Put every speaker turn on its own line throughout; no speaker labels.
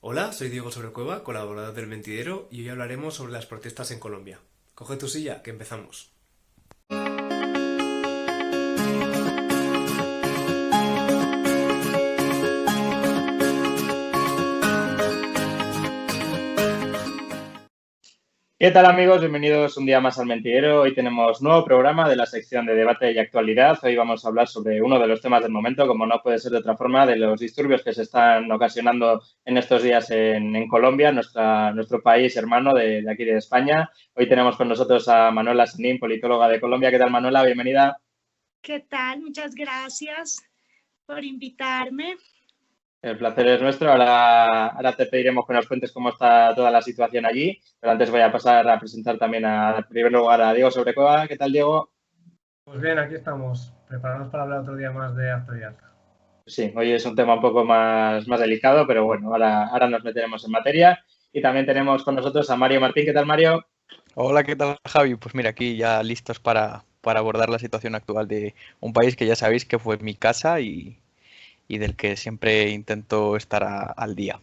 Hola, soy Diego Sobrecueva, colaborador del Mentidero, y hoy hablaremos sobre las protestas en Colombia. Coge tu silla, que empezamos.
¿Qué tal amigos? Bienvenidos un día más al Mentidero. Hoy tenemos nuevo programa de la sección de debate y actualidad. Hoy vamos a hablar sobre uno de los temas del momento, como no puede ser de otra forma, de los disturbios que se están ocasionando en estos días en Colombia, nuestro país hermano de aquí de España. Hoy tenemos con nosotros a Manuela Sanín, politóloga de Colombia. ¿Qué tal, Manuela? Bienvenida.
¿Qué tal? Muchas gracias por invitarme.
El placer es nuestro. Ahora te pediremos que nos cuentes cómo está toda la situación allí, pero antes voy a pasar a presentar también, en primer lugar, a Diego Sobrecueva. ¿Qué tal, Diego?
Pues bien, aquí estamos, preparados para hablar otro día más de actualidad.
Sí, hoy es un tema un poco más delicado, pero bueno, ahora nos meteremos en materia. Y también tenemos con nosotros a Mario Martín. ¿Qué tal, Mario?
Hola, ¿qué tal, Javi? Pues mira, aquí ya listos para abordar la situación actual de un país que ya sabéis que fue mi casa y del que siempre intento estar al día.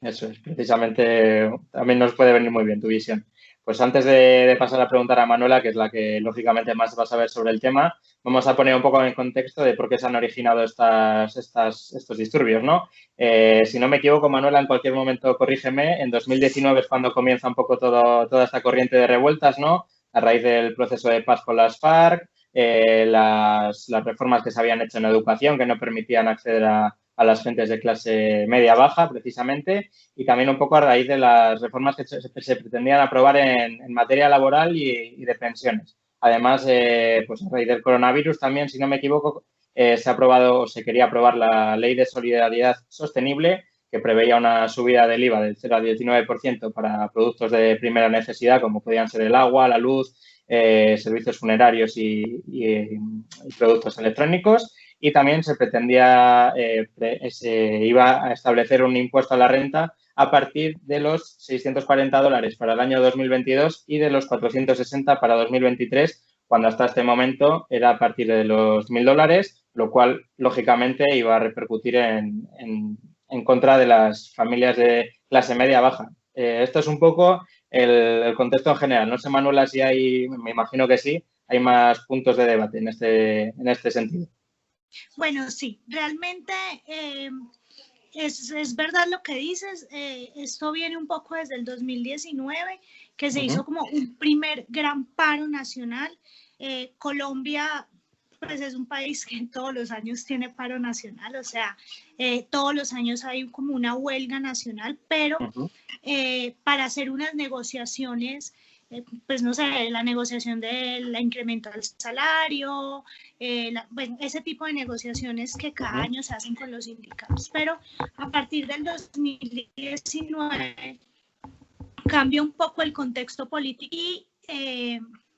Eso es, precisamente también nos puede venir muy bien tu visión. Pues antes de pasar a preguntar a Manuela, que es la que lógicamente más va a saber sobre el tema, vamos a poner un poco en contexto de por qué se han originado estos disturbios, ¿no? Si no me equivoco, Manuela, en cualquier momento corrígeme, en 2019 es cuando comienza un poco toda esta corriente de revueltas, ¿no? A raíz del proceso de paz con las FARC, las reformas que se habían hecho en educación que no permitían acceder a las gentes de clase media-baja, precisamente, y también un poco a raíz de las reformas que se pretendían aprobar en materia laboral y de pensiones. Además, pues a raíz del coronavirus también, si no me equivoco, se ha aprobado o se quería aprobar la Ley de Solidaridad Sostenible, que preveía una subida del IVA del 0 al 19% para productos de primera necesidad, como podían ser el agua, la luz, servicios funerarios y productos electrónicos. Y también se pretendía, se iba a establecer un impuesto a la renta a partir de los $640 para el año 2022 y de los 460 para 2023, cuando hasta este momento era a partir de los $1.000, lo cual lógicamente iba a repercutir en contra de las familias de clase media baja. Esto es un poco el contexto en general. No sé, Manuela, si hay, me imagino que sí, hay más puntos de debate en este sentido.
Bueno, sí, realmente es verdad lo que dices. Esto viene un poco desde el 2019, que se hizo como un primer gran paro nacional. Colombia, pues es un país que todos los años tiene paro nacional, o sea, todos los años hay como una huelga nacional, pero para hacer unas negociaciones, pues no sé, la negociación del incremento al salario, bueno, ese tipo de negociaciones que cada año se hacen con los sindicatos. Pero a partir del 2019 cambia un poco el contexto político y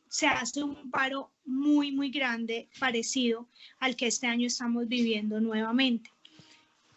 se hace un paro muy, muy grande, parecido al que este año estamos viviendo nuevamente.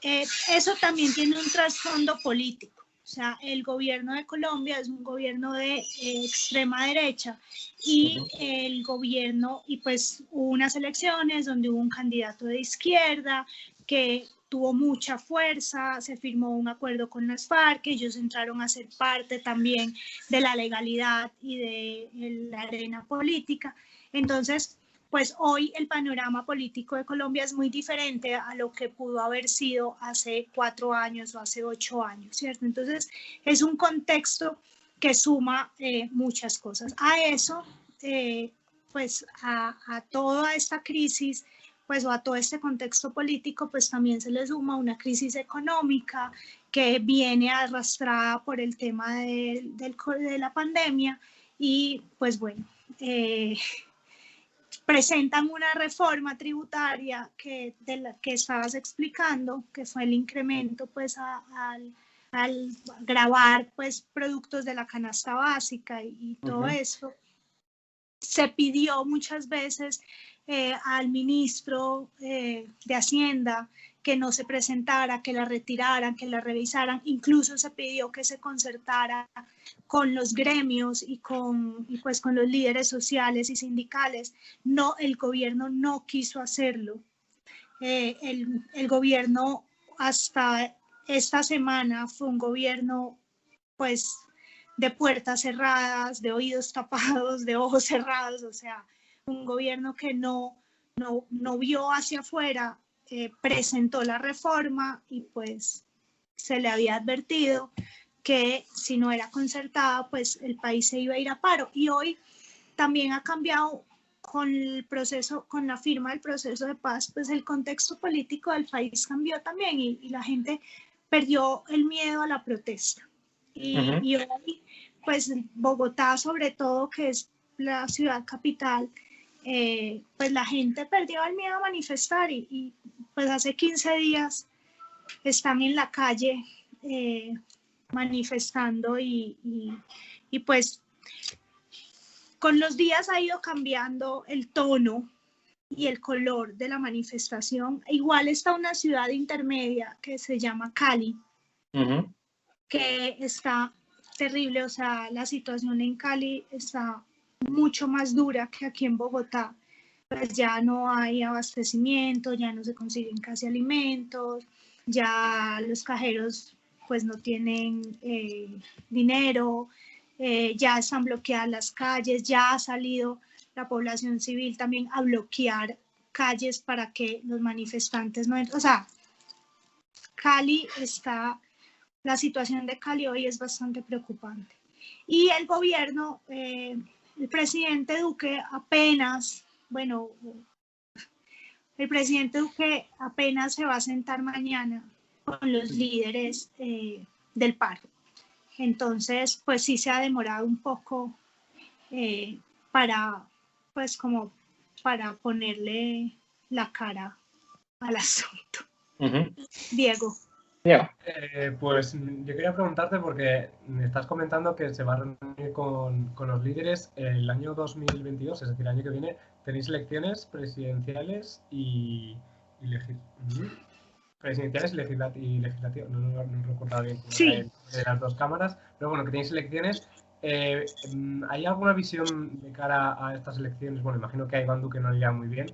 Eso también tiene un trasfondo político. O sea, el gobierno de Colombia es un gobierno de extrema derecha y el gobierno, y pues hubo unas elecciones donde hubo un candidato de izquierda que tuvo mucha fuerza, se firmó un acuerdo con las FARC, ellos entraron a ser parte también de la legalidad y de la arena política. Entonces, pues hoy el panorama político de Colombia es muy diferente a lo que pudo haber sido hace 4 años o hace 8 años, ¿cierto? Entonces, es un contexto que suma muchas cosas. A eso, pues a toda esta crisis, pues o a todo este contexto político, pues también se le suma una crisis económica que viene arrastrada por el tema de la pandemia y pues bueno, presentan una reforma tributaria de la que estabas explicando, que fue el incremento pues al gravar pues productos de la canasta básica y todo eso. Se pidió muchas veces al ministro de Hacienda que no se presentara, que la retiraran, que la revisaran. Incluso se pidió que se concertara con los gremios y pues con los líderes sociales y sindicales. No, el gobierno no quiso hacerlo. El gobierno hasta esta semana fue un gobierno pues de puertas cerradas, de oídos tapados, de ojos cerrados, o sea, un gobierno que no vio hacia afuera, presentó la reforma y pues se le había advertido que si no era concertada, pues el país se iba a ir a paro. Y hoy también ha cambiado con el proceso, con la firma del proceso de paz, pues el contexto político del país cambió también y la gente perdió el miedo a la protesta. Y hoy, pues Bogotá sobre todo, que es la ciudad capital, pues la gente perdió el miedo a manifestar y pues hace 15 días están en la calle manifestando y pues con los días ha ido cambiando el tono y el color de la manifestación. Igual está una ciudad intermedia que se llama Cali, que está terrible, o sea, la situación en Cali está mucho más dura que aquí en Bogotá. Pues ya no hay abastecimiento, ya no se consiguen casi alimentos, ya los cajeros pues no tienen dinero, ya están bloqueadas las calles, ya ha salido la población civil también a bloquear calles para que los manifestantes no entren. O sea, Cali está, la situación de Cali hoy es bastante preocupante. Y el gobierno, el presidente Duque apenas, bueno, el presidente Duque apenas se va a sentar mañana con los líderes del paro. Entonces, pues sí se ha demorado un poco para, pues como para ponerle la cara al asunto. Diego.
Pues yo quería preguntarte porque me estás comentando que se va a reunir con los líderes el año 2022, es decir, el año que viene tenéis elecciones presidenciales y legislativas, no recuerdo bien
sí.
de las dos cámaras, pero bueno, que tenéis elecciones. ¿Hay alguna visión de cara a estas elecciones? Bueno, imagino que a Iván Duque no le irá muy bien,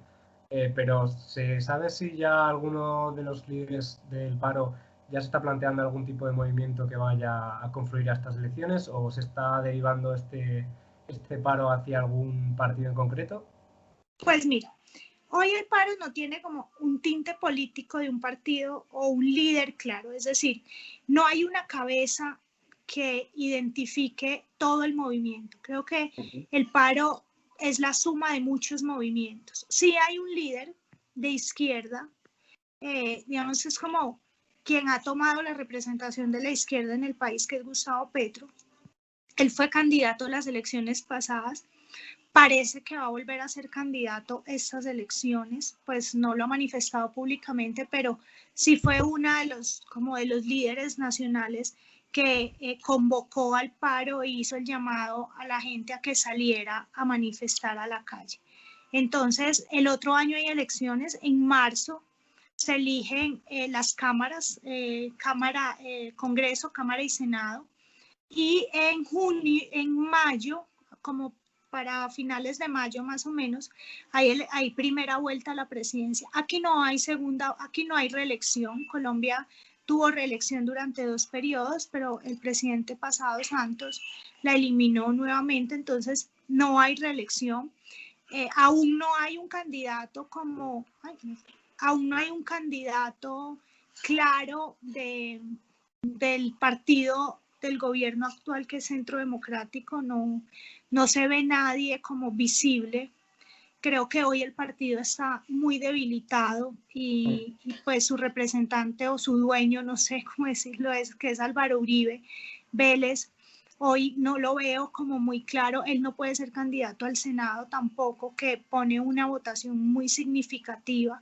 pero ¿se sabe si ya alguno de los líderes del paro ya se está planteando algún tipo de movimiento que vaya a confluir a estas elecciones o se está derivando este paro hacia algún partido en concreto?
Pues mira, hoy el paro no tiene como un tinte político de un partido o un líder claro, es decir, no hay una cabeza que identifique todo el movimiento. Creo que el paro es la suma de muchos movimientos. Sí hay un líder de izquierda, digamos, es como quien ha tomado la representación de la izquierda en el país, que es Gustavo Petro. Él fue candidato a las elecciones pasadas. Parece que va a volver a ser candidato a estas elecciones, pues no lo ha manifestado públicamente, pero sí fue una de los líderes nacionales que convocó al paro e hizo el llamado a la gente a que saliera a manifestar a la calle. Entonces, el otro año hay elecciones, en marzo se eligen las cámaras, Congreso, Cámara y Senado, y en mayo, como para finales de mayo más o menos, hay primera vuelta a la presidencia. Aquí no hay reelección. Colombia tuvo reelección durante 2 periodos, pero el presidente pasado, Santos, la eliminó nuevamente, entonces no hay reelección. Aún no hay un candidato claro del partido del gobierno actual, que es Centro Democrático. No se ve nadie como visible. Creo que hoy el partido está muy debilitado y pues su representante o su dueño, no sé cómo decirlo, que es Álvaro Uribe Vélez, hoy no lo veo como muy claro. Él no puede ser candidato al Senado tampoco, que pone una votación muy significativa.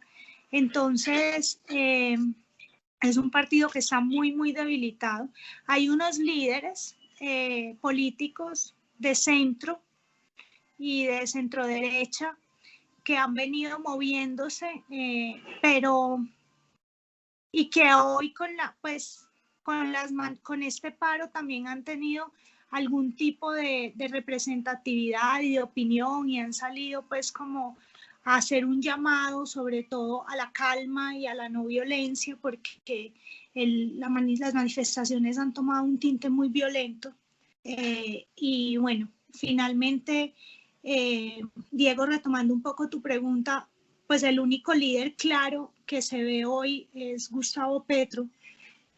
Entonces, es un partido que está muy, muy debilitado. Hay unos líderes políticos de centro y de centro derecha que han venido moviéndose, pero y que hoy con este paro también han tenido algún tipo de representatividad y de opinión y han salido pues como hacer un llamado sobre todo a la calma y a la no violencia, porque las manifestaciones han tomado un tinte muy violento. Y bueno, finalmente, Diego, retomando un poco tu pregunta, pues el único líder claro que se ve hoy es Gustavo Petro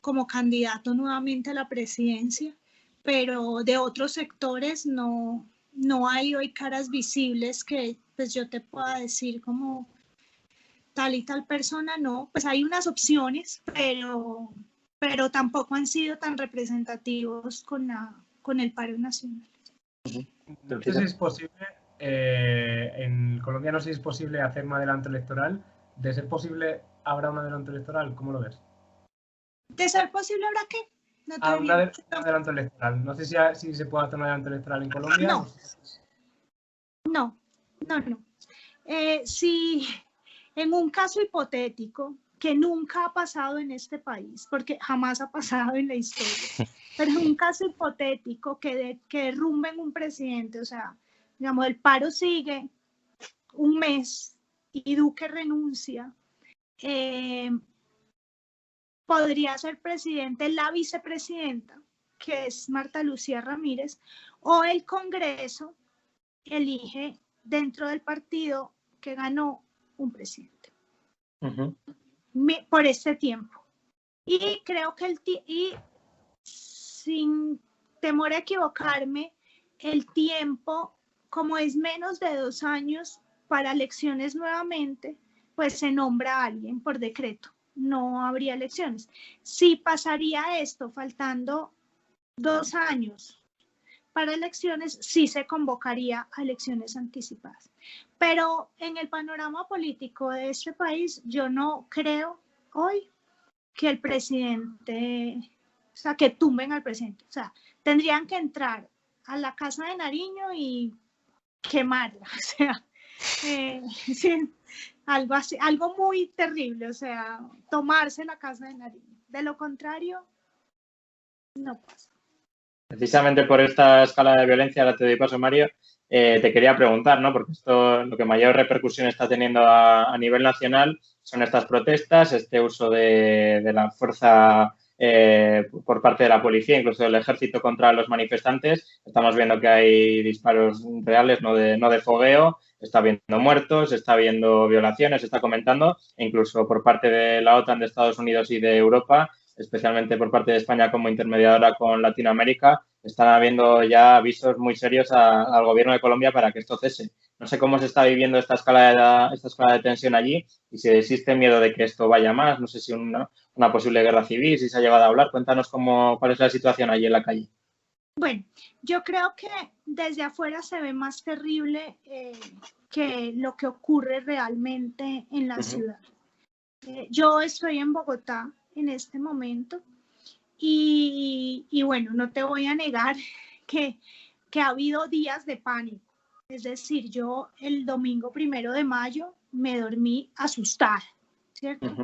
como candidato nuevamente a la presidencia, pero de otros sectores no hay hoy caras visibles que pues yo te pueda decir como tal y tal persona, no, pues hay unas opciones, pero tampoco han sido tan representativos con el paro nacional.
No sé si es posible, en Colombia no sé si es posible hacer un adelanto electoral. De ser posible, ¿habrá un adelanto electoral? ¿Cómo lo ves?
¿De ser posible habrá qué? No
un adelanto electoral. No sé si se puede hacer un adelanto electoral en Colombia.
No. Si en un caso hipotético, que nunca ha pasado en este país, porque jamás ha pasado en la historia, pero en un caso hipotético que derrumben un presidente, o sea, digamos, el paro sigue un mes y Duque renuncia, podría ser presidente la vicepresidenta, que es Marta Lucía Ramírez, o el Congreso elige dentro del partido que ganó un presidente. Por este tiempo. Y creo que sin temor a equivocarme, el tiempo, como es menos de 2 años para elecciones nuevamente, pues se nombra a alguien por decreto. No habría elecciones. Si pasaría esto faltando 2 años para elecciones, sí se convocaría a elecciones anticipadas. Pero en el panorama político de este país, yo no creo hoy que el presidente, o sea, que tumben al presidente. O sea, tendrían que entrar a la Casa de Nariño y quemarla. O sea, sí, algo así, algo muy terrible, o sea, tomarse la Casa de Nariño. De lo contrario, no pasa.
Precisamente por esta escala de violencia, ahora te doy paso, Mario, te quería preguntar, ¿no? Porque esto lo que mayor repercusión está teniendo a nivel nacional son estas protestas, este uso de la fuerza por parte de la policía, incluso del ejército contra los manifestantes. Estamos viendo que hay disparos reales, no de fogueo, está habiendo muertos, está habiendo violaciones, se está comentando, e incluso por parte de la OTAN, de Estados Unidos y de Europa, especialmente por parte de España como intermediadora con Latinoamérica, están habiendo ya avisos muy serios al gobierno de Colombia para que esto cese. No sé cómo se está viviendo esta escala de tensión allí y si existe miedo de que esto vaya más. No sé si una posible guerra civil, si se ha llegado a hablar. Cuéntanos cuál es la situación allí en la calle.
Bueno, yo creo que desde afuera se ve más terrible que lo que ocurre realmente en la ciudad. Yo estoy en Bogotá en este momento y bueno, no te voy a negar que ha habido días de pánico. Es decir, yo el domingo 1 de mayo me dormí asustada, ¿cierto?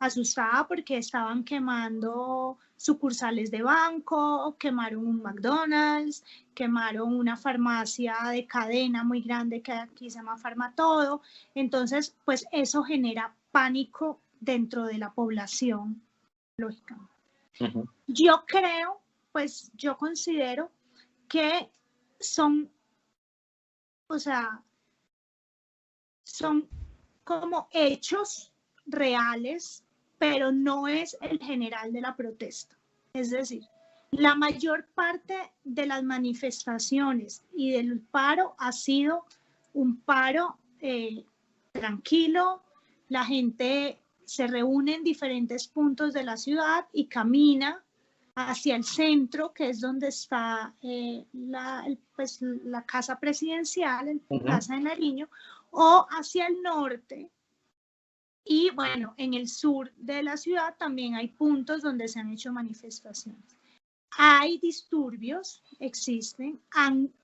Asustada porque estaban quemando sucursales de banco, quemaron un McDonald's, quemaron una farmacia de cadena muy grande que aquí se llama Farmatodo. Entonces, pues eso genera pánico dentro de la población, lógicamente. Yo creo, pues yo considero que son como hechos reales, pero no es el general de la protesta. Es decir, la mayor parte de las manifestaciones y del paro ha sido un paro tranquilo. La gente se reúne en diferentes puntos de la ciudad y camina hacia el centro, que es donde está la casa presidencial, la Casa de Nariño, o hacia el norte. Y bueno, en el sur de la ciudad también hay puntos donde se han hecho manifestaciones. Hay disturbios, existen,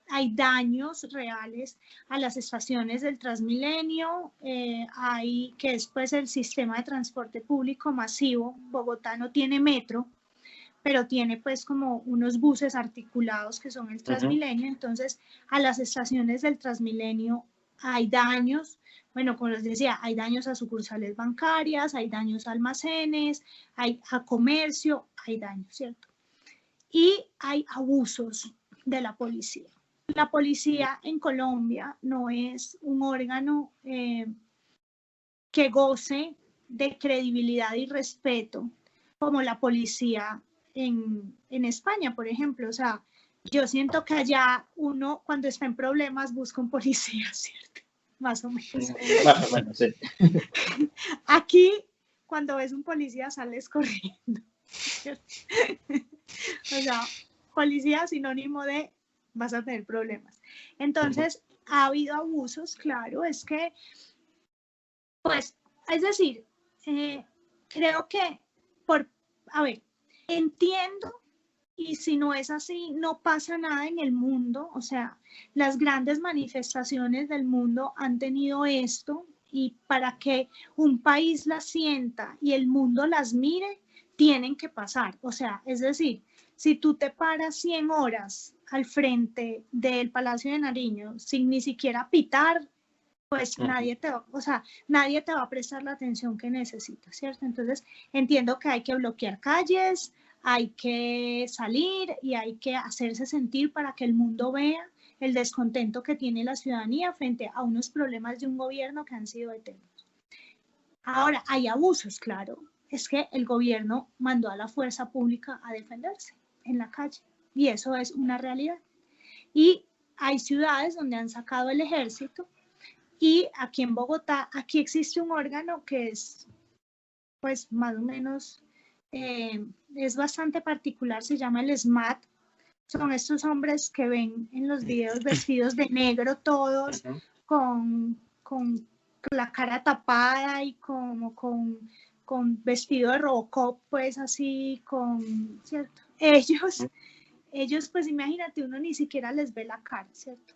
hay daños reales a las estaciones del Transmilenio, que es pues el sistema de transporte público masivo. Bogotá no tiene metro, pero tiene pues como unos buses articulados que son el Transmilenio. Entonces a las estaciones del Transmilenio hay daños, bueno, como les decía, hay daños a sucursales bancarias, hay daños a almacenes, hay a comercio, hay daños, ¿cierto? Y hay abusos de la policía. La policía en Colombia no es un órgano que goce de credibilidad y respeto como la policía en España, por ejemplo. O sea, yo siento que allá uno cuando está en problemas busca un policía, ¿cierto? Más o menos.
Más o menos, sí.
Aquí, cuando ves un policía, sales corriendo, ¿cierto? O sea, policía sinónimo de vas a tener problemas. Entonces, ha habido abusos, claro, es que, pues, es decir, creo que, a ver, entiendo, y si no es así, no pasa nada en el mundo, o sea, las grandes manifestaciones del mundo han tenido esto, y para que un país las sienta y el mundo las mire, tienen que pasar, o sea, es decir, si tú te paras 100 horas al frente del Palacio de Nariño sin ni siquiera pitar, pues nadie te va a prestar la atención que necesitas, ¿cierto? Entonces, entiendo que hay que bloquear calles, hay que salir y hay que hacerse sentir para que el mundo vea el descontento que tiene la ciudadanía frente a unos problemas de un gobierno que han sido eternos. Ahora, hay abusos, claro. Es que el gobierno mandó a la fuerza pública a defenderse en la calle y eso es una realidad. Y hay ciudades donde han sacado el ejército y aquí en Bogotá, aquí existe un órgano que es, pues más o menos, es bastante particular, se llama el SMAT. Son estos hombres que ven en los videos vestidos de negro todos, con la cara tapada y como con vestido de Robocop, pues así, ¿cierto? Ellos, pues imagínate, uno ni siquiera les ve la cara, ¿cierto?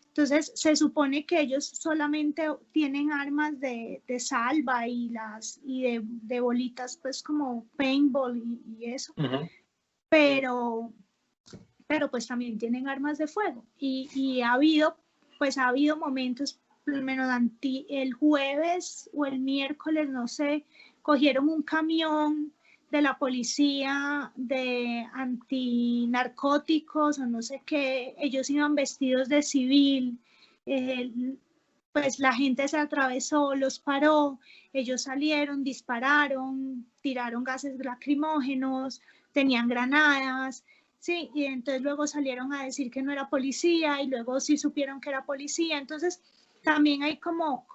Entonces, se supone que ellos solamente tienen armas de salva y de bolitas, pues como paintball y eso, pero pues también tienen armas de fuego. Y ha habido momentos, por lo menos el jueves o el miércoles, no sé, cogieron un camión de la policía de antinarcóticos o no sé qué, ellos iban vestidos de civil, pues la gente se atravesó, los paró, ellos salieron, dispararon, tiraron gases lacrimógenos, tenían granadas, sí, y entonces luego salieron a decir que no era policía y luego sí supieron que era policía, entonces también hay como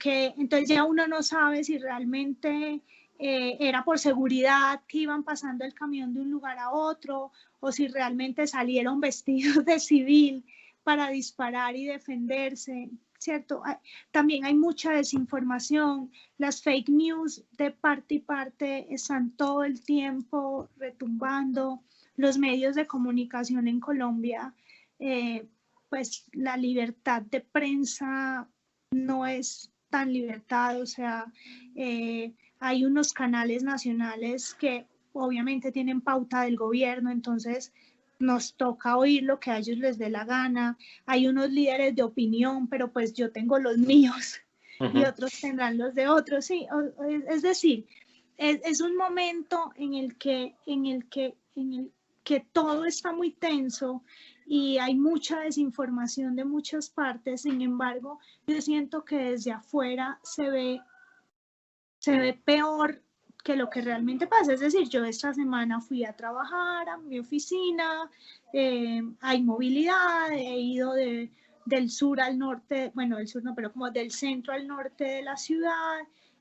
que, entonces ya uno no sabe si realmente era por seguridad que iban pasando el camión de un lugar a otro o si realmente salieron vestidos de civil para disparar y defenderse, ¿cierto? También hay mucha desinformación, las fake news de parte y parte están todo el tiempo retumbando, los medios de comunicación en Colombia, pues la libertad de prensa no es tan libertad, o sea, hay unos canales nacionales que obviamente tienen pauta del gobierno, entonces nos toca oír lo que a ellos les dé la gana, hay unos líderes de opinión, pero pues yo tengo los míos y otros tendrán los de otros, sí, es decir, es un momento en el que todo está muy tenso y hay mucha desinformación de muchas partes, sin embargo, yo siento que desde afuera se ve peor que lo que realmente pasa. Es decir, yo esta semana fui a trabajar a mi oficina, hay movilidad, he ido del sur al norte, bueno, del sur no, pero como del centro al norte de la ciudad.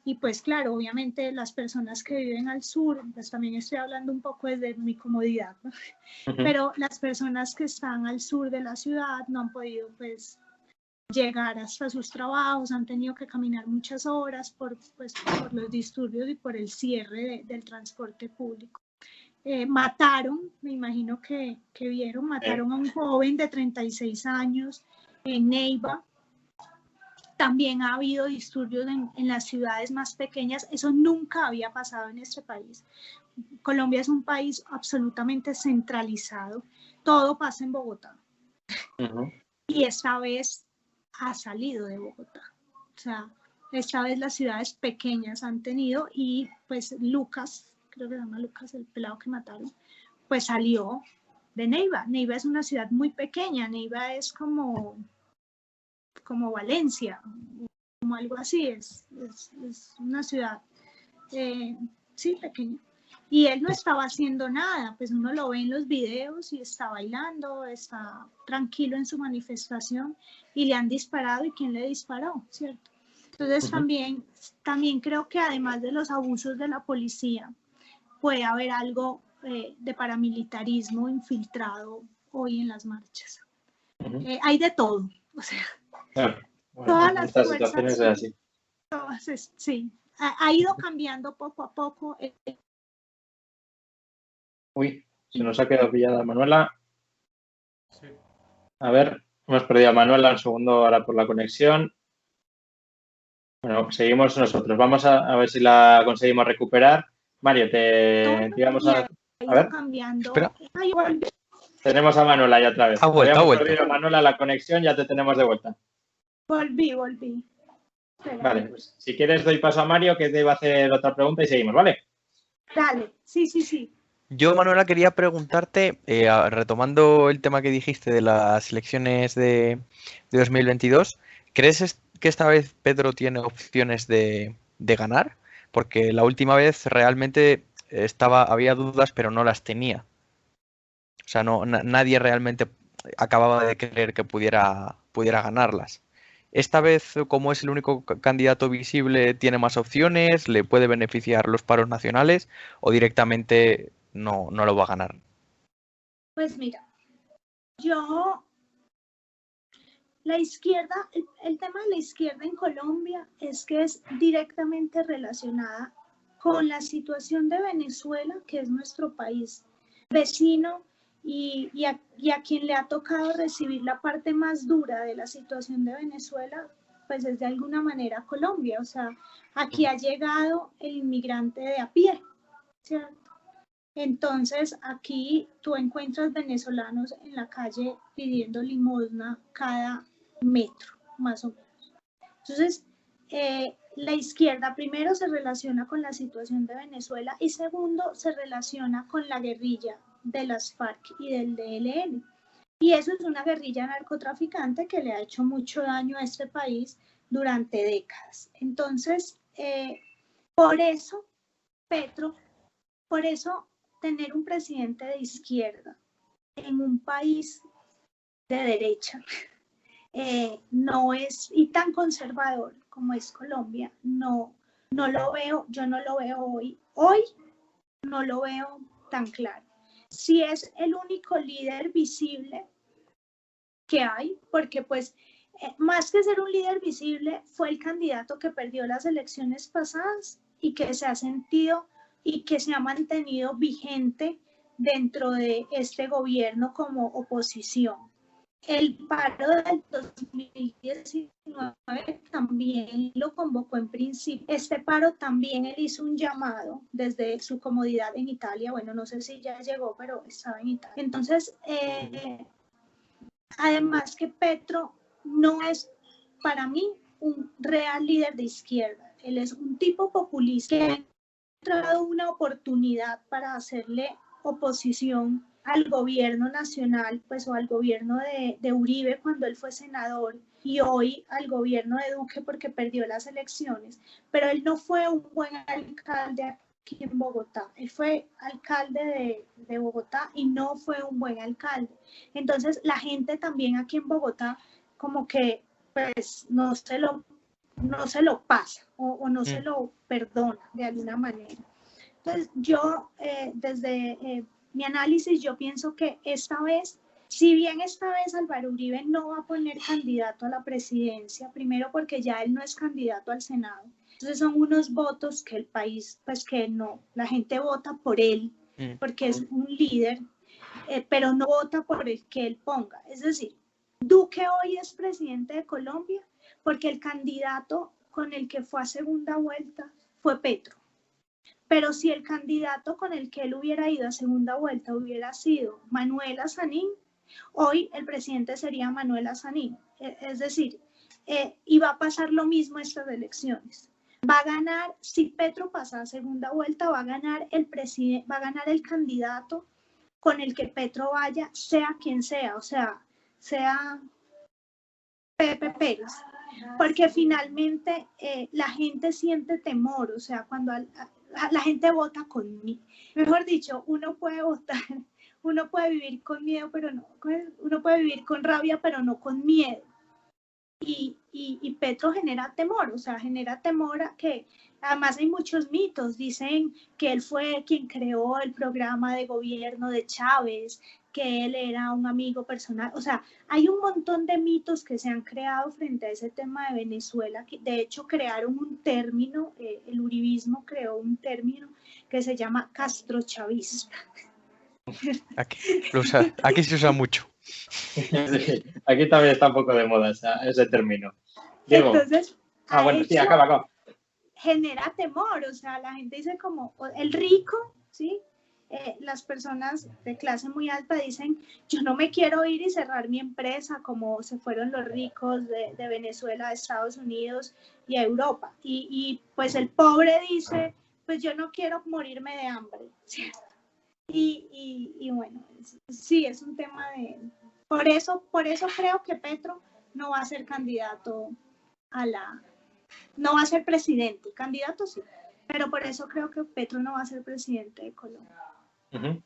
Y pues claro, obviamente las personas que viven al sur, pues también estoy hablando un poco desde mi comodidad, ¿no? Pero las personas que están al sur de la ciudad no han podido pues llegar hasta sus trabajos, han tenido que caminar muchas horas por los disturbios y por el cierre del transporte público. Mataron, me imagino que vieron, mataron a un joven de 36 años en Neiva. También ha habido disturbios en las ciudades más pequeñas. Eso nunca había pasado en este país. Colombia es un país absolutamente centralizado. Todo pasa en Bogotá. Y esta vez ha salido de Bogotá. O sea, esta vez las ciudades pequeñas han tenido y pues Lucas, creo que se llama Lucas, el pelado que mataron, pues salió de Neiva. Neiva es una ciudad muy pequeña, Neiva es como Valencia, como algo así, es una ciudad, sí, pequeña. Y él no estaba haciendo nada, pues uno lo ve en los videos y está bailando, está tranquilo en su manifestación y le han disparado. ¿Y quién le disparó? ¿Cierto? Entonces también creo que además de los abusos de la policía, puede haber algo de paramilitarismo infiltrado hoy en las marchas. Hay de todo, o sea,
claro. Bueno,
todas
en
las
estas
fuerzas,
situaciones es así.
todas, sí, ha ido cambiando poco a poco.
Uy, se nos ha quedado pillada Manuela.
Sí.
A ver, hemos perdido a Manuela un segundo ahora por la conexión. Bueno, seguimos nosotros. Vamos a ver si la conseguimos recuperar. Mario, te íbamos a ver.
Cambiando.
Espera.
Ay, volví.
Tenemos a Manuela ya otra vez.
Ha vuelto.
Habíamos perdido a Manuela la conexión, ya te tenemos de vuelta.
Volví. Espera.
Vale, pues si quieres doy paso a Mario que te iba a hacer otra pregunta y seguimos, ¿vale?
Dale, sí.
Yo, Manuela, quería preguntarte, retomando el tema que dijiste de las elecciones de 2022, ¿crees que esta vez Pedro tiene opciones de ganar? Porque la última vez realmente había dudas, pero no las tenía. O sea, nadie realmente acababa de creer que pudiera ganarlas. Esta vez, como es el único candidato visible, ¿tiene más opciones? ¿Le puede beneficiar los paros nacionales? ¿O directamente no lo va a ganar?
Pues mira, la izquierda, el tema de la izquierda en Colombia es que es directamente relacionada con la situación de Venezuela, que es nuestro país vecino y a quien le ha tocado recibir la parte más dura de la situación de Venezuela, pues es de alguna manera Colombia. O sea, aquí ha llegado el inmigrante de a pie, ¿cierto? Entonces, aquí tú encuentras venezolanos en la calle pidiendo limosna cada metro, más o menos. Entonces, la izquierda primero se relaciona con la situación de Venezuela y segundo se relaciona con la guerrilla de las FARC y del ELN. Y eso es una guerrilla narcotraficante que le ha hecho mucho daño a este país durante décadas. Entonces, por eso, tener un presidente de izquierda en un país de derecha no es, y tan conservador como es Colombia, yo no lo veo hoy no lo veo tan claro. Si es el único líder visible que hay, porque pues más que ser un líder visible, fue el candidato que perdió las elecciones pasadas y que se ha sentido y que se ha mantenido vigente dentro de este gobierno como oposición. El paro del 2019 también lo convocó en principio. Este paro también él hizo un llamado desde su comodidad en Italia. Bueno, no sé si ya llegó, pero estaba en Italia. Entonces, además que Petro no es para mí un real líder de izquierda. Él es un tipo populista que ha encontrado una oportunidad para hacerle oposición al gobierno nacional, pues, o al gobierno de Uribe cuando él fue senador y hoy al gobierno de Duque porque perdió las elecciones, pero él no fue un buen alcalde aquí en Bogotá, él fue alcalde de Bogotá y no fue un buen alcalde. Entonces la gente también aquí en Bogotá como que pues no se lo pasa o no se lo perdona de alguna manera. Entonces yo desde mi análisis yo pienso que esta vez, si bien esta vez Álvaro Uribe no va a poner candidato a la presidencia, primero porque ya él no es candidato al Senado, entonces son unos votos que el país, pues que no, la gente vota por él porque es un líder, pero no vota por el que él ponga. Es decir, Duque hoy es presidente de Colombia porque el candidato con el que fue a segunda vuelta fue Petro. Pero si el candidato con el que él hubiera ido a segunda vuelta hubiera sido Manuel Azanín, hoy el presidente sería Manuel Azanín. Es decir, y va a pasar lo mismo estas elecciones. Va a ganar, si Petro pasa a segunda vuelta, va a ganar el presidente, va a ganar el candidato con el que Petro vaya, sea quien sea, o sea Pepe Pérez, porque finalmente la gente siente temor, o sea, cuando la gente vota con mí, mejor dicho, uno puede votar, uno puede vivir con miedo, pero no, uno puede vivir con rabia, pero no con miedo. Y Petro genera temor, o sea, genera temor a que, además hay muchos mitos, dicen que él fue quien creó el programa de gobierno de Chávez, que él era un amigo personal, o sea, hay un montón de mitos que se han creado frente a ese tema de Venezuela, que de hecho crearon un término, el uribismo creó un término que se llama castrochavista.
Aquí se usa mucho.
Sí, aquí también está un poco de moda ese término. Diego.
Entonces,
bueno, sí, acaba.
Genera temor, o sea, la gente dice como, el rico, ¿sí? Las personas de clase muy alta dicen, yo no me quiero ir y cerrar mi empresa como se fueron los ricos de Venezuela a Estados Unidos y a Europa. Y pues el pobre dice, pues yo no quiero morirme de hambre, ¿cierto? Y bueno, sí, es un tema de... Por eso creo que Petro no va a ser candidato no va a ser presidente, candidato sí, pero por eso creo que Petro no va a ser presidente de Colombia.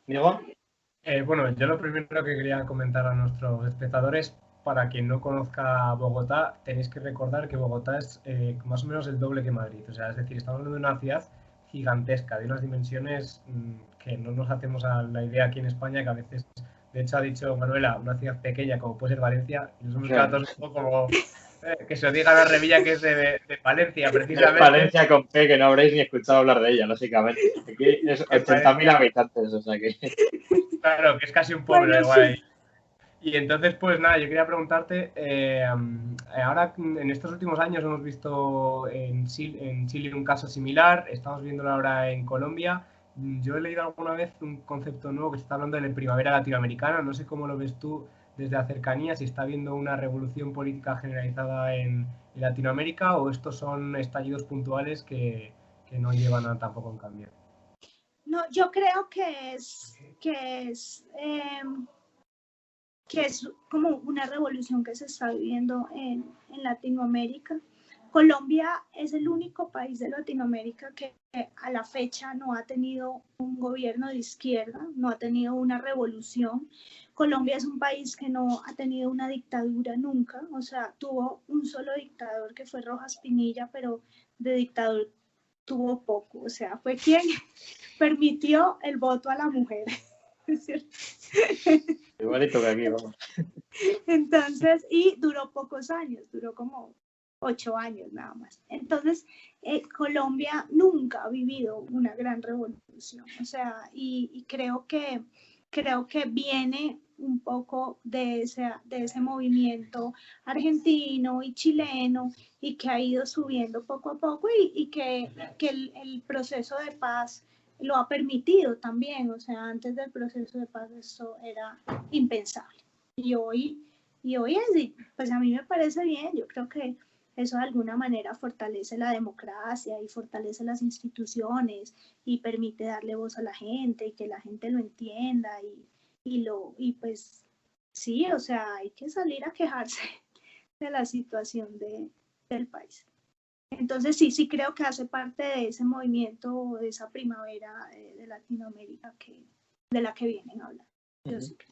¿Diego?
Bueno, yo lo primero que quería comentar a nuestros espectadores, para quien no conozca Bogotá, tenéis que recordar que Bogotá es más o menos el doble que Madrid, o sea, es decir, estamos hablando de una ciudad gigantesca, de unas dimensiones que no nos hacemos a la idea aquí en España, que a veces, de hecho ha dicho Manuela, una ciudad pequeña como puede ser Valencia, y nos hemos quedado todos un poco como... que se os diga la Revilla que es de Valencia, precisamente.
Valencia con P, que no habréis ni escuchado hablar de ella, lógicamente. Aquí es 80.000 habitantes, o sea que...
Claro, que es casi un pueblo,
bueno,
igual.
sí.
Y entonces, pues nada, yo quería preguntarte, ahora en estos últimos años hemos visto en Chile un caso similar, estamos viéndolo ahora en Colombia. Yo he leído alguna vez un concepto nuevo que se está hablando de la primavera latinoamericana, no sé cómo lo ves tú desde la cercanía, si está habiendo una revolución política generalizada en Latinoamérica o estos son estallidos puntuales que no llevan a tampoco un cambio.
No, yo creo que es como una revolución que se está viviendo en Latinoamérica. Colombia es el único país de Latinoamérica que a la fecha no ha tenido un gobierno de izquierda, no ha tenido una revolución. Colombia es un país que no ha tenido una dictadura nunca, o sea, tuvo un solo dictador que fue Rojas Pinilla, pero de dictador tuvo poco, o sea, fue quien permitió el voto a la mujer. ¿Es cierto?
Igualito que aquí, vamos.
Entonces, y duró pocos años, duró como 8 años nada más. Entonces, Colombia nunca ha vivido una gran revolución, o sea, y creo que viene un poco de ese movimiento argentino y chileno y que ha ido subiendo poco a poco y que el proceso de paz lo ha permitido también, o sea, antes del proceso de paz eso era impensable. Y hoy es, pues a mí me parece bien, yo creo que eso de alguna manera fortalece la democracia y fortalece las instituciones y permite darle voz a la gente y que la gente lo entienda y pues sí, o sea, hay que salir a quejarse de la situación del país. Entonces sí creo que hace parte de ese movimiento, de esa primavera de Latinoamérica de la que vienen a hablar. Yo sí creo.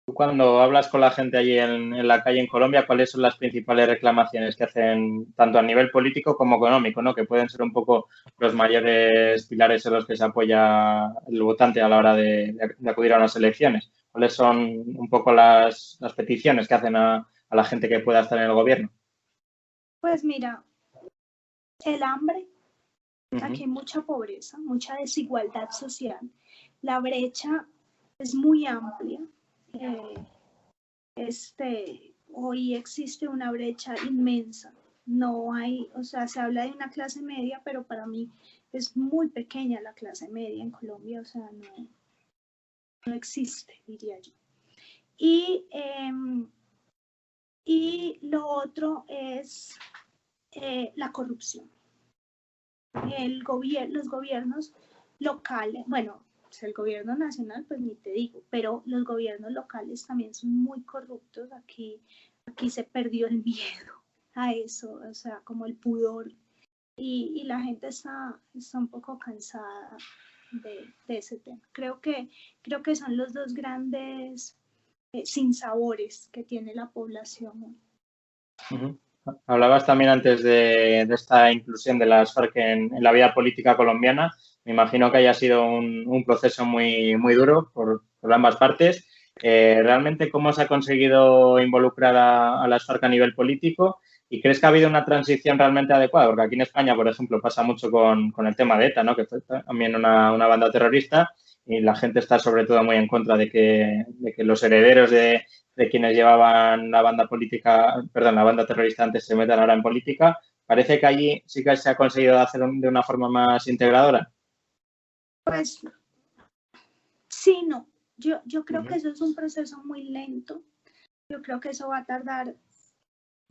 Tú cuando hablas con la gente allí en la calle en Colombia, ¿cuáles son las principales reclamaciones que hacen tanto a nivel político como económico, ¿no? Que pueden ser un poco los mayores pilares en los que se apoya el votante a la hora de acudir a unas elecciones? ¿Cuáles son un poco las peticiones que hacen a la gente que pueda estar en el gobierno?
Pues mira, el hambre, aquí hay mucha pobreza, mucha desigualdad social, la brecha es muy amplia. Hoy existe una brecha inmensa. No hay, o sea, se habla de una clase media, pero para mí es muy pequeña la clase media en Colombia, o sea, no existe, diría yo. Y lo otro es la corrupción. Los gobiernos locales, bueno, pues el gobierno nacional, pues ni te digo, pero los gobiernos locales también son muy corruptos. Aquí se perdió el miedo a eso, o sea, como el pudor. Y la gente está un poco cansada de ese tema. Creo que son los dos grandes sinsabores que tiene la población hoy.
Uh-huh. Hablabas también antes de esta inclusión de las FARC en la vida política colombiana. Me imagino que haya sido un proceso muy, muy duro por ambas partes. ¿Realmente cómo se ha conseguido involucrar a las FARC a nivel político? ¿Y crees que ha habido una transición realmente adecuada? Porque aquí en España, por ejemplo, pasa mucho con el tema de ETA, ¿no? Que fue también una banda terrorista, y la gente está sobre todo muy en contra de que los herederos de quienes llevaban la banda terrorista antes se metan ahora en política. Parece que allí sí que se ha conseguido hacer de una forma más integradora.
Pues sí, no. Yo creo que eso es un proceso muy lento. Yo creo que eso va a tardar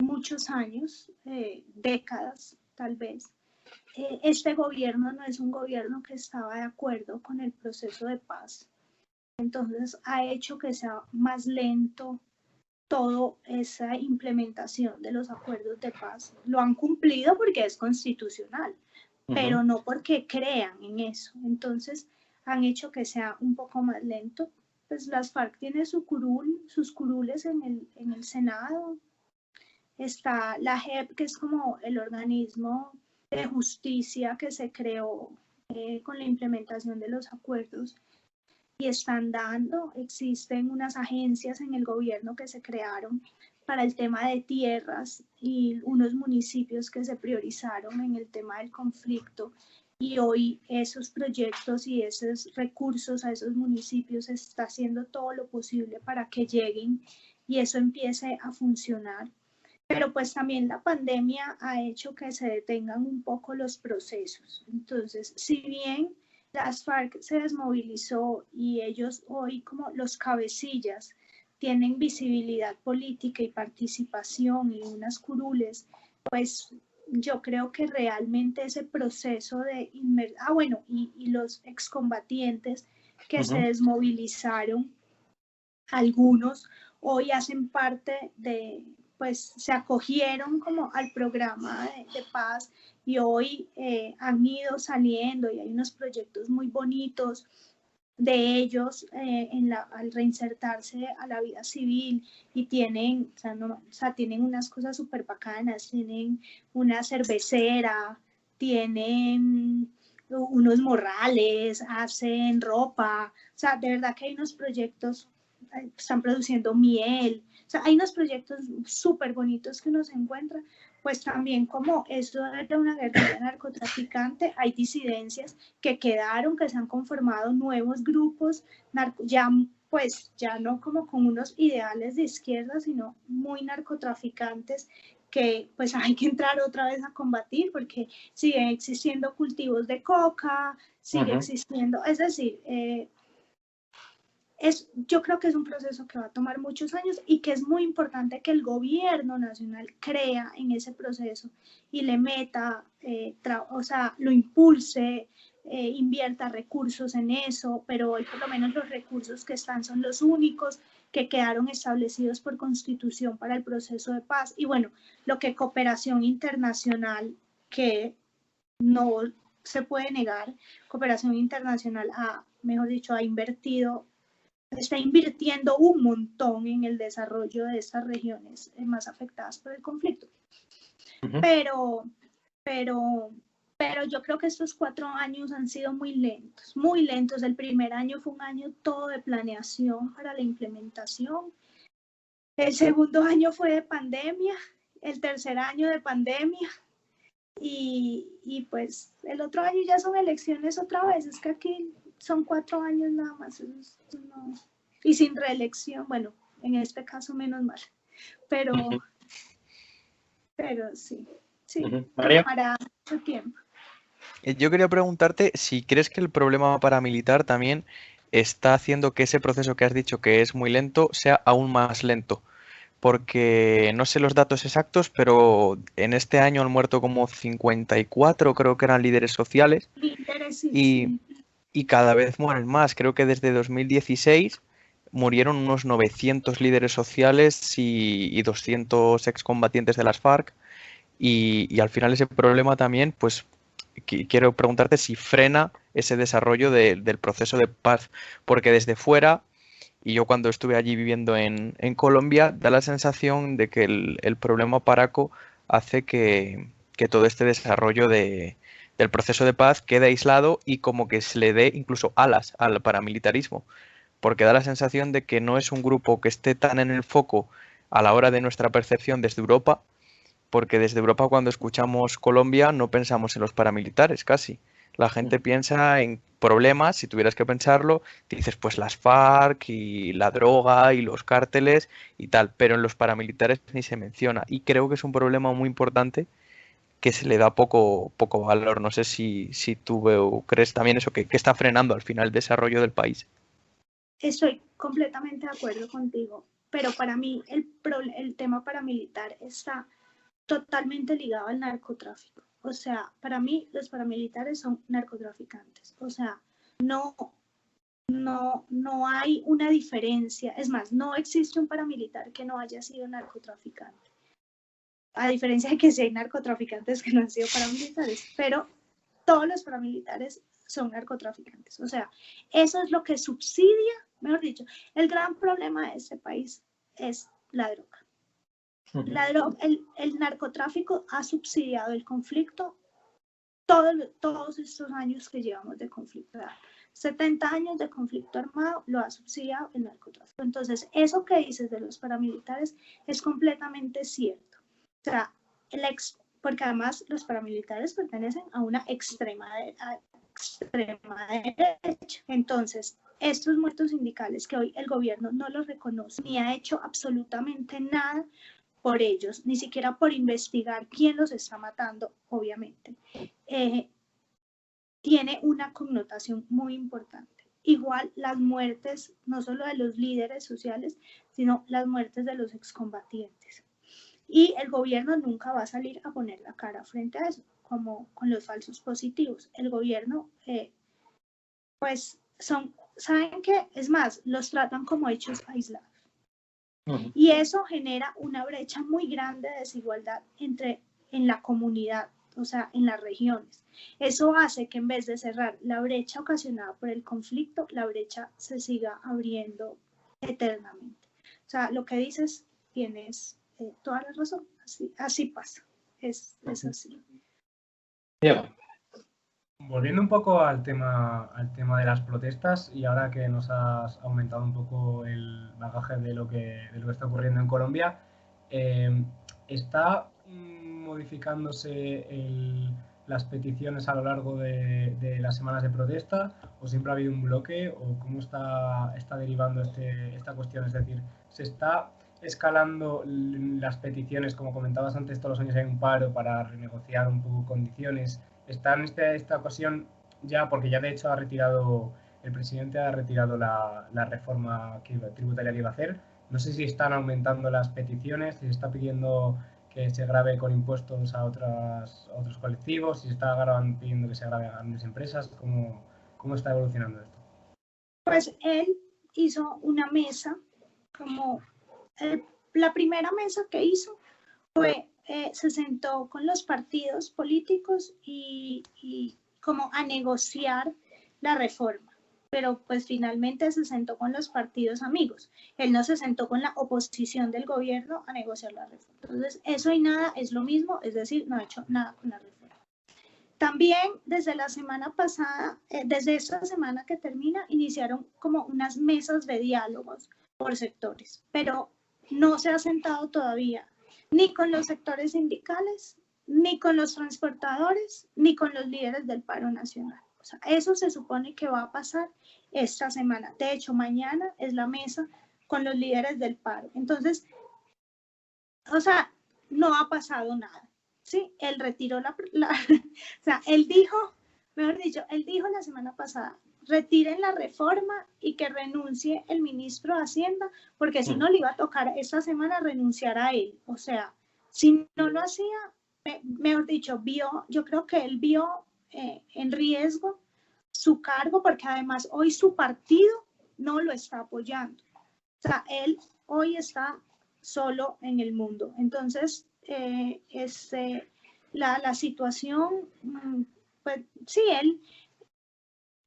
muchos años, décadas tal vez. Este gobierno no es un gobierno que estaba de acuerdo con el proceso de paz. Entonces ha hecho que sea más lento toda esa implementación de los acuerdos de paz. Lo han cumplido porque es constitucional, pero no porque crean en eso. Entonces han hecho que sea un poco más lento. Pues las FARC tienen sus curules en el Senado. Está la JEP, que es como el organismo de justicia que se creó con la implementación de los acuerdos. Y existen unas agencias en el gobierno que se crearon para el tema de tierras y unos municipios que se priorizaron en el tema del conflicto. Y hoy esos proyectos y esos recursos a esos municipios se está haciendo todo lo posible para que lleguen y eso empiece a funcionar. Pero pues también la pandemia ha hecho que se detengan un poco los procesos. Entonces, si bien las FARC se desmovilizó y ellos hoy como los cabecillas tienen visibilidad política y participación y unas curules, pues yo creo que realmente ese proceso de y los excombatientes que se desmovilizaron, algunos hoy hacen parte pues se acogieron como al programa de paz y hoy han ido saliendo y hay unos proyectos muy bonitos de ellos al reinsertarse a la vida civil y tienen unas cosas súper bacanas, tienen una cervecera, tienen unos morrales, hacen ropa, o sea, de verdad que hay unos proyectos, están produciendo miel, o sea, hay unos proyectos súper bonitos que uno se encuentra, pues también como esto era una guerrilla narcotraficante, hay disidencias que quedaron, que se han conformado nuevos grupos, ya no como con unos ideales de izquierda, sino muy narcotraficantes, que pues hay que entrar otra vez a combatir porque siguen existiendo cultivos de coca, sigue existiendo, es decir, yo creo que es un proceso que va a tomar muchos años y que es muy importante que el gobierno nacional crea en ese proceso y le meta, lo impulse, invierta recursos en eso, pero hoy por lo menos los recursos que están son los únicos que quedaron establecidos por Constitución para el proceso de paz. Y bueno, lo que cooperación internacional, que no se puede negar, cooperación internacional está invirtiendo un montón en el desarrollo de estas regiones más afectadas por el conflicto. Pero yo creo que estos 4 años han sido muy lentos, muy lentos. El primer año fue un año todo de planeación para la implementación. El segundo año fue de pandemia, el tercer año de pandemia y pues el otro año ya son elecciones otra vez. Es que aquí son 4 años nada más, no. Y sin reelección, bueno, en este caso menos mal, pero sí, tomará mucho tiempo.
Yo quería preguntarte si crees que el problema paramilitar también está haciendo que ese proceso que has dicho que es muy lento sea aún más lento, porque no sé los datos exactos, pero en este año han muerto como 54, creo que eran líderes sociales,
Líderes, sí,
y,
sí.
y cada vez mueren más. Creo que desde 2016 murieron unos 900 líderes sociales y 200 excombatientes de las FARC, y al final ese problema también, pues quiero preguntarte si frena ese desarrollo del proceso de paz, porque desde fuera, y yo cuando estuve allí viviendo en Colombia, da la sensación de que el problema Paraco hace que todo este desarrollo del proceso de paz quede aislado y como que se le dé incluso alas al paramilitarismo, porque da la sensación de que no es un grupo que esté tan en el foco a la hora de nuestra percepción desde Europa, porque desde Europa cuando escuchamos Colombia no pensamos en los paramilitares casi. La gente piensa en problemas, si tuvieras que pensarlo, te dices pues las FARC y la droga y los cárteles y tal, pero en los paramilitares ni se menciona. Y creo que es un problema muy importante que se le da poco valor. No sé si tú crees también eso, que está frenando al final el desarrollo del país.
Estoy completamente de acuerdo contigo, pero para mí el tema paramilitar está totalmente ligado al narcotráfico. O sea, para mí los paramilitares son narcotraficantes. O sea, no hay una diferencia. Es más, no existe un paramilitar que no haya sido narcotraficante. A diferencia de que sí hay narcotraficantes que no han sido paramilitares, pero todos los paramilitares son narcotraficantes. O sea, eso es lo que subsidia, mejor dicho, el gran problema de este país es la droga. El narcotráfico ha subsidiado el conflicto todos estos años que llevamos de conflicto. 70 años de conflicto armado lo ha subsidiado el narcotráfico. Entonces, eso que dices de los paramilitares es completamente cierto. O sea, porque además los paramilitares pertenecen a una extrema derecha. Entonces, estos muertos sindicales que hoy el gobierno no los reconoce ni ha hecho absolutamente nada por ellos, ni siquiera por investigar quién los está matando, obviamente, tiene una connotación muy importante. Igual las muertes, no solo de los líderes sociales, sino las muertes de los excombatientes. Y el gobierno nunca va a salir a poner la cara frente a eso, como con los falsos positivos. El gobierno, pues, ¿saben qué? Es más, los tratan como hechos aislados. Y eso genera una brecha muy grande de desigualdad en la comunidad, o sea, en las regiones. Eso hace que en vez de cerrar la brecha ocasionada por el conflicto, la brecha se siga abriendo eternamente. O sea, lo que dices, tienes toda la razón. Así pasa. Es así.
Diego.
Volviendo un poco al tema de las protestas, y ahora que nos has aumentado un poco el bagaje de lo que está ocurriendo en Colombia, ¿está modificándose las peticiones a lo largo de las semanas de protesta, o siempre ha habido un bloque, o cómo está derivando esta cuestión? Es decir, ¿se está escalando las peticiones? Como comentabas antes, todos los años hay un paro para renegociar un poco condiciones. Está en esta ocasión ya, porque ya de hecho el presidente ha retirado la reforma tributaria que iba a hacer. No sé si están aumentando las peticiones, si se está pidiendo que se grave con impuestos a otros colectivos, si se está pidiendo que se grave a grandes empresas. ¿Cómo está evolucionando esto?
Pues él hizo una mesa, la primera mesa que hizo fue, se sentó con los partidos políticos y como a negociar la reforma, pero pues finalmente se sentó con los partidos amigos. Él no se sentó con la oposición del gobierno a negociar la reforma. Entonces, eso y nada es lo mismo, es decir, no ha hecho nada con la reforma. También desde la semana pasada, desde esta semana que termina, iniciaron como unas mesas de diálogos por sectores, pero no se ha sentado todavía ni con los sectores sindicales, ni con los transportadores, ni con los líderes del paro nacional. O sea, eso se supone que va a pasar esta semana. De hecho, mañana es la mesa con los líderes del paro. Entonces, o sea, no ha pasado nada. Sí, él retiró o sea, él dijo, mejor dicho, él dijo la semana pasada, retiren la reforma y que renuncie el ministro de Hacienda, porque si no le iba a tocar esta semana renunciar a él. O sea, si no lo hacía, mejor dicho, yo creo que él vio en riesgo su cargo, porque además hoy su partido no lo está apoyando. O sea, él hoy está solo en el mundo. Entonces, la situación, pues sí,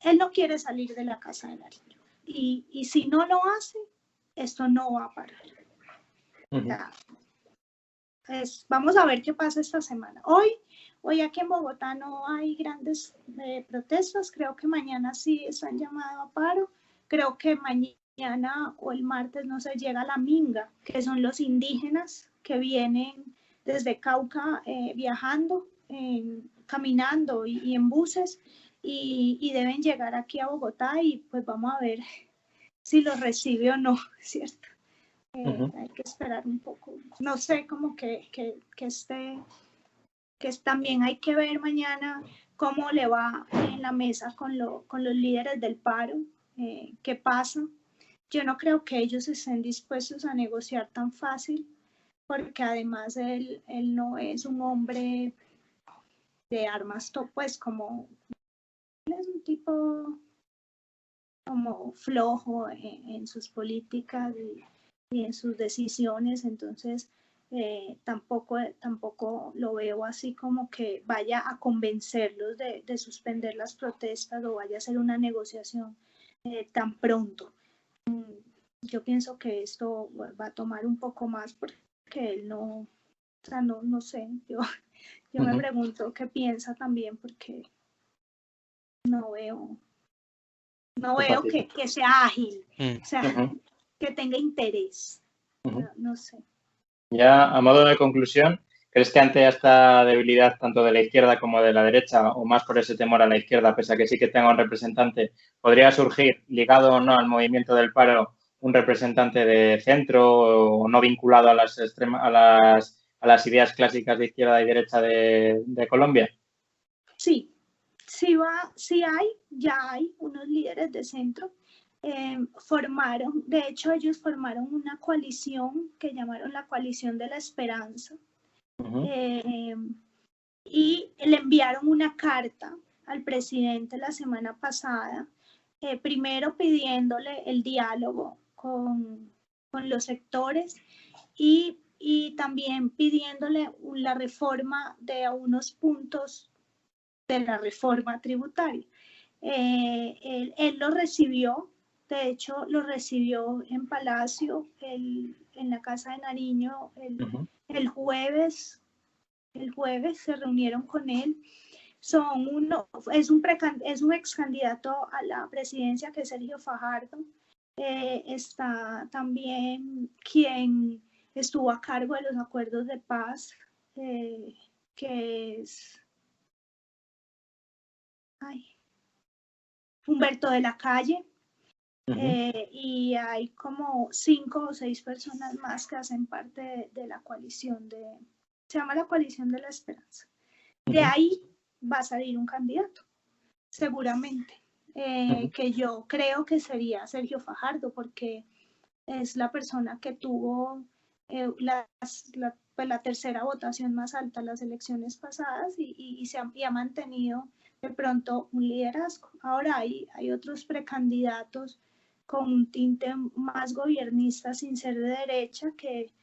él no quiere salir de la Casa de Nariño. Y si no lo hace, esto no va a parar. O sea, vamos a ver qué pasa esta semana. Hoy aquí en Bogotá no hay grandes protestas. Creo que mañana sí están llamados a paro. Creo que mañana o el martes no se llega a la Minga, que son los indígenas que vienen desde Cauca viajando, caminando y en buses y deben llegar aquí a Bogotá y pues vamos a ver si los recibe o no, ¿cierto? Hay que esperar un poco. No sé, como que también hay que ver mañana cómo le va en la mesa con los líderes del paro, qué pasa. Yo no creo que ellos estén dispuestos a negociar tan fácil, porque además él no es un hombre de armas, pues como él es un tipo como flojo en sus políticas y en sus decisiones, entonces tampoco lo veo así como que vaya a convencerlos de suspender las protestas o vaya a hacer una negociación tan pronto. Yo pienso que esto va a tomar un poco más porque él no, o sea, no sé, yo me pregunto qué piensa también porque no veo que sea ágil, o sea, que tenga interés, no sé.
Ya, a modo de conclusión, ¿crees que ante esta debilidad tanto de la izquierda como de la derecha, o más por ese temor a la izquierda, pese a que sí que tenga un representante, podría surgir, ligado o no al movimiento del paro, un representante de centro o no vinculado a las ideas clásicas de izquierda y derecha de Colombia?
Sí ya hay unos líderes de centro. De hecho ellos formaron una coalición que llamaron la Coalición de la Esperanza. Y le enviaron una carta al presidente la semana pasada, primero pidiéndole el diálogo con los sectores y también pidiéndole la reforma de unos puntos de la reforma tributaria. Él lo recibió, de hecho lo recibió en Palacio, en la Casa de Nariño el jueves se reunieron con él. Es un ex candidato a la presidencia que es Sergio Fajardo. Está también quien estuvo a cargo de los acuerdos de paz, que es Humberto de la Calle. Y hay como 5 o 6 personas más que hacen parte de la coalición se llama la Coalición de la Esperanza. De ahí va a salir un candidato, seguramente, que yo creo que sería Sergio Fajardo, porque es la persona que tuvo la tercera votación más alta en las elecciones pasadas y ha mantenido de pronto un liderazgo. Ahora hay otros precandidatos con un tinte más gobiernista sin ser de derecha que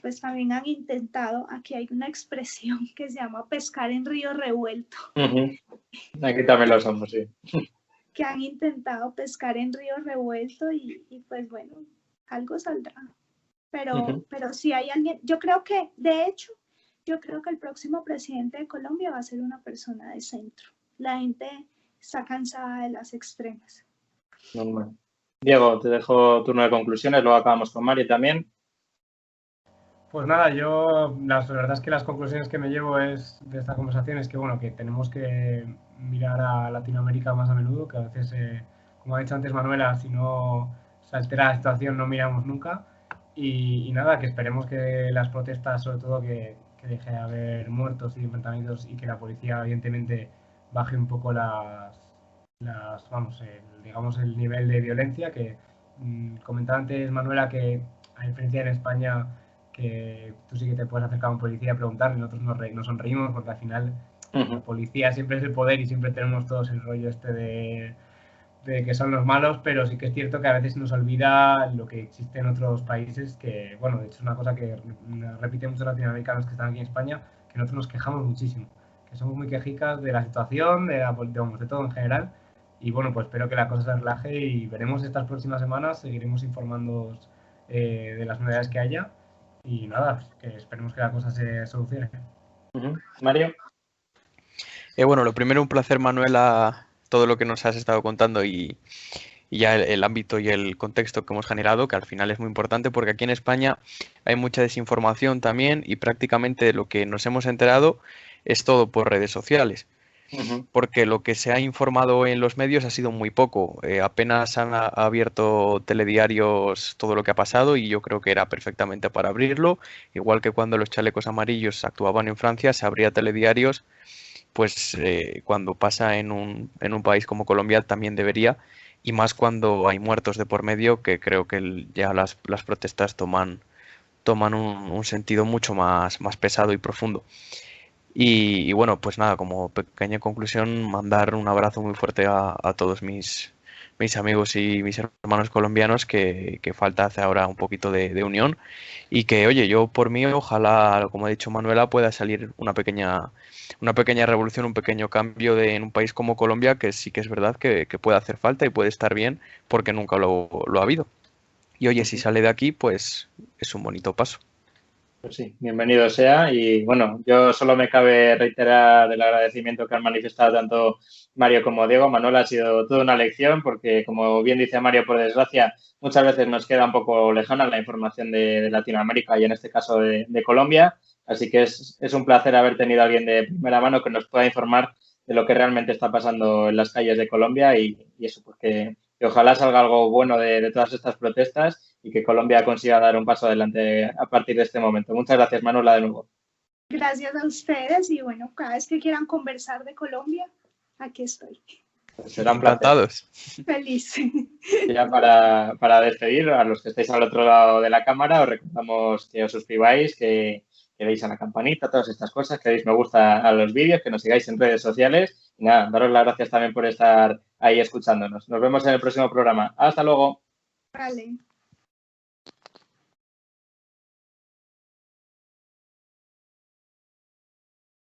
pues también han intentado, aquí hay una expresión que se llama pescar en río revuelto.
Aquí también lo somos, sí.
Que han intentado pescar en río revuelto y pues bueno, algo saldrá. Pero si hay alguien, yo creo que el próximo presidente de Colombia va a ser una persona de centro. La gente está cansada de las extremas.
Normal. Diego, te dejo turno de conclusiones, luego acabamos con Mario también.
Pues nada, yo la verdad es que las conclusiones que me llevo de esta conversación es que, bueno, que tenemos que mirar a Latinoamérica más a menudo, que a veces, como ha dicho antes Manuela, si no se altera la situación no miramos nunca. Y nada, que esperemos que las protestas, sobre todo, que deje de haber muertos y enfrentamientos y que la policía, evidentemente, baje un poco las digamos, el nivel de violencia que comentaba antes Manuela, que a diferencia en España, que tú sí que te puedes acercar a un policía a preguntarle, nosotros nos sonreímos porque al final la policía siempre es el poder y siempre tenemos todos el rollo este de que son los malos, pero sí que es cierto que a veces nos olvida lo que existe en otros países, que, bueno, de hecho es una cosa que repiten muchos latinoamericanos que están aquí en España, que nosotros nos quejamos muchísimo, que somos muy quejicas de la situación, de todo en general, y bueno, pues espero que la cosa se relaje y veremos estas próximas semanas, seguiremos informándoos de las novedades que haya, y nada, que esperemos que la cosa se solucione.
Mario.
Bueno, lo primero, un placer, Manuela, todo lo que nos has estado contando y ya el ámbito y el contexto que hemos generado, que al final es muy importante porque aquí en España hay mucha desinformación también y prácticamente lo que nos hemos enterado es todo por redes sociales. Porque lo que se ha informado en los medios ha sido muy poco. Apenas han abierto telediarios todo lo que ha pasado y yo creo que era perfectamente para abrirlo. Igual que cuando los chalecos amarillos actuaban en Francia, se abría telediarios. Pues cuando pasa en un país como Colombia también debería, y más cuando hay muertos de por medio, que creo que ya las protestas toman un sentido mucho más pesado y profundo. Y bueno, pues nada, como pequeña conclusión, mandar un abrazo muy fuerte a todos mis amigos y mis hermanos colombianos, que falta hace ahora un poquito de unión, y que, oye, yo por mí, ojalá, como ha dicho Manuela, pueda salir una pequeña revolución, un pequeño cambio en un país como Colombia, que sí que es verdad que puede hacer falta y puede estar bien, porque nunca lo ha habido. Y oye, si sale de aquí, pues es un bonito paso.
Pues sí, bienvenido sea. Y bueno, yo solo me cabe reiterar el agradecimiento que han manifestado tanto Mario como Diego. Manuel, ha sido toda una lección porque, como bien dice Mario, por desgracia, muchas veces nos queda un poco lejana la información de Latinoamérica y en este caso de Colombia. Así que es un placer haber tenido a alguien de primera mano que nos pueda informar de lo que realmente está pasando en las calles de Colombia y eso, porque que ojalá salga algo bueno de todas estas protestas y que Colombia consiga dar un paso adelante a partir de este momento. Muchas gracias, Manuela, de nuevo.
Gracias a ustedes y bueno, cada vez que quieran conversar de Colombia, aquí estoy.
Pues será un placer.
Encantados.
Feliz.
Ya para despedir, a los que estáis al otro lado de la cámara, os recordamos que os suscribáis, que deis a la campanita, todas estas cosas, que deis me gusta a los vídeos, que nos sigáis en redes sociales. Y nada, daros las gracias también por estar ahí escuchándonos. Nos vemos en el próximo programa. Hasta luego.
Vale.